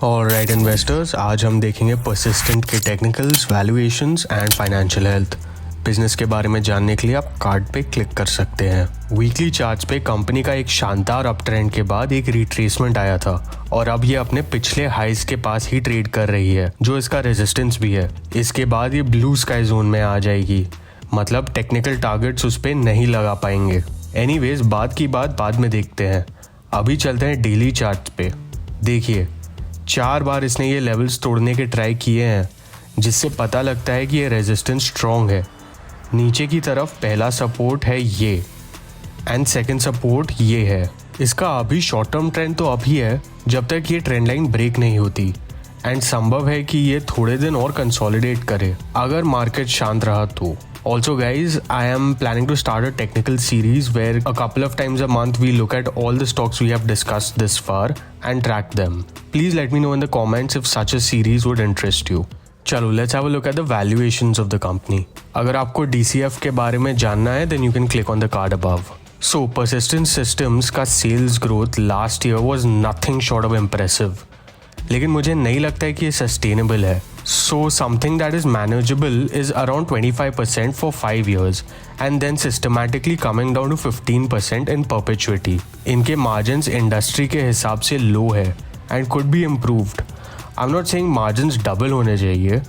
Alright investors, आज हम देखेंगे परसिस्टेंट के technicals, valuations and financial health. Business के बारे में जानने के लिए आप कार्ड पे क्लिक कर सकते हैं। वीकली चार्ट्स पे कंपनी का एक शानदार अप ट्रेंड के बाद एक रिट्रेसमेंट आया था और अब ये अपने पिछले हाइज के पास ही ट्रेड कर रही है, जो इसका रेजिस्टेंस भी है। इसके बाद ये ब्लू स्काई जोन में आ जाएगी, मतलब टेक्निकल टारगेट्स उस पर नहीं लगा पाएंगे। एनीवेज, बात की बात बाद में देखते हैं। अभी चलते हैं डेली चार्ट पे। देखिए, 4 बार इसने ये लेवल्स तोड़ने के ट्राई किए हैं, जिससे पता लगता है कि ये रेजिस्टेंस स्ट्रॉन्ग है। नीचे की तरफ पहला सपोर्ट है ये, एंड सेकंड सपोर्ट ये है। इसका अभी शॉर्ट टर्म ट्रेंड तो अभी है, जब तक ये ट्रेंड लाइन ब्रेक नहीं होती, एंड संभव है कि ये थोड़े दिन और कंसोलिडेट करे अगर मार्केट शांत रहा तो। Also guys, I am planning to start a technical series where a couple of times a month we look at all the stocks we have discussed this far and track them. Please let me know in the comments if such a series would interest you. चलो, let's have a look at the valuations of the company. अगर आपको DCF के बारे में जानना है then you can click on the card above. So, Persistent Systems का sales growth last year was nothing short of impressive. लेकिन मुझे नहीं लगता है कि ये सस्टेनेबल है। So something that is manageable is around 25% for 5 years and then systematically coming down to 15% in perpetuity. इनके margins इंडस्ट्री के हिसाब से लो है and could be improved. I'm not saying margins double होने चाहिए,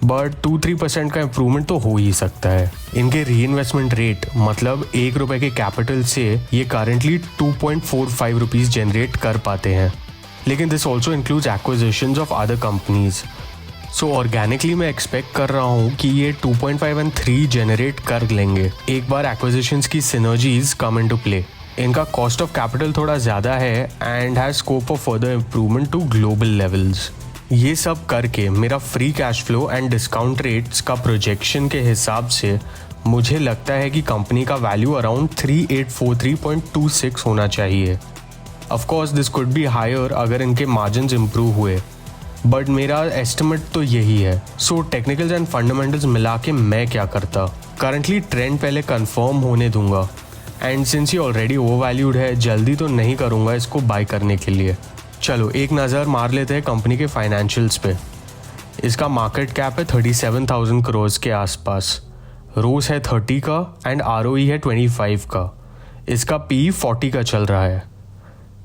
but 2-3% का improvement तो हो ही सकता है। इनके reinvestment rate, मतलब ₹1 के कैपिटल से ये currently 2.45 रुपीज़ जनरेट कर पाते हैं। लेकिन this also includes acquisitions of other companies. So organically मैं एक्सपेक्ट कर रहा हूँ कि ये 2.5 और 3 जनरेट कर लेंगे एक बार एक्विजिशंस की सिनर्जीज कम इनटू प्ले। इनका कॉस्ट ऑफ कैपिटल थोड़ा ज़्यादा है and has scope for further improvement to global levels. ये सब करके मेरा free cash flow and discount rates का प्रोजेक्शन के हिसाब से मुझे लगता है कि कंपनी का वैल्यू अराउंड 3843.26 होना चाहिए। Of course, this could be higher अगर इनके मार्जिन्स इम्प्रूव हुए, बट मेरा एस्टिमेट तो यही है। सो टेक्निकल्स एंड फंडामेंटल्स मिला के मैं क्या करता, करंटली ट्रेंड पहले कंफर्म होने दूंगा, एंड सिंस ये ऑलरेडी ओवर वैल्यूड है, जल्दी तो नहीं करूंगा इसको बाय करने के लिए। चलो एक नज़र मार लेते हैं कंपनी के फाइनेंशियल्स पे। इसका मार्केट कैप है 37,000 करोड़ के आसपास, रोस है 30 का एंड ROE है 25 का। इसका PE 40 का चल रहा है।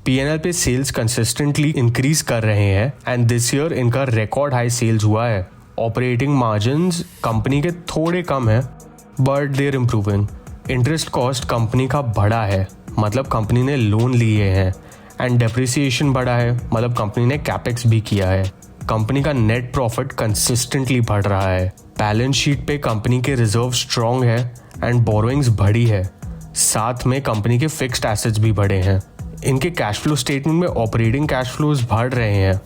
P&L पे सेल्स कंसिस्टेंटली इंक्रीज कर रहे हैं एंड दिस ईयर इनका रिकॉर्ड हाई सेल्स हुआ है। ऑपरेटिंग मार्जिन्स कंपनी के थोड़े कम है but there improving. Interest cost company का बढ़ा है, मतलब कंपनी ने लोन लिए हैं, एंड डेप्रिसिएशन बढ़ा है, मतलब कंपनी ने कैपेक्स भी किया है। कंपनी का नेट प्रॉफिट कंसिस्टेंटली बढ़ रहा है। बैलेंस शीट पे कंपनी के रिजर्व स्ट्रॉन्ग है एंड बोरोइंग्स बढ़ी है, साथ में कंपनी के फिक्स्ड एसेट्स भी बढ़े हैं। इनके कैश फ्लो स्टेटमेंट में ऑपरेटिंग कैश फ्लोज बढ़ रहे हैं।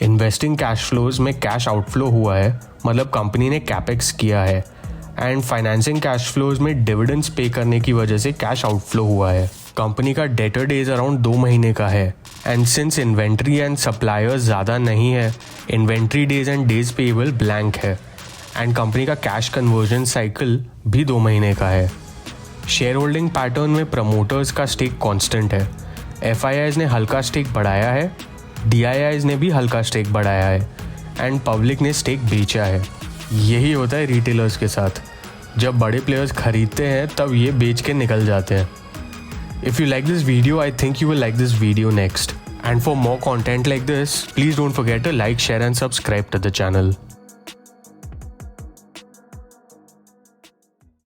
इन्वेस्टिंग कैश फ्लोज में कैश आउटफ्लो हुआ है, मतलब कंपनी ने कैपेक्स किया है, एंड फाइनेंसिंग कैश फ्लोज में डिविडेंड्स पे करने की वजह से कैश आउटफ्लो हुआ है। कंपनी का डेटर डेज अराउंड 2 महीने का है, and since inventory and suppliers ज़्यादा नहीं है, inventory days and days payable blank है, एंड कंपनी का कैश कन्वर्जन साइकिल भी 2 महीने का है। शेयर होल्डिंग पैटर्न में प्रमोटर्स का स्टेक कॉन्स्टेंट है। FIIs ने हल्का स्टेक बढ़ाया है, DIIs ने भी हल्का स्टेक बढ़ाया है, एंड पब्लिक ने स्टेक बेचा है। यही होता है रिटेलर्स के साथ, जब बड़े प्लेयर्स खरीदते हैं तब ये बेच के निकल जाते हैं। If you like this video, I think you will like this video next, and for more content like this, please don't forget to like, share and subscribe to the channel.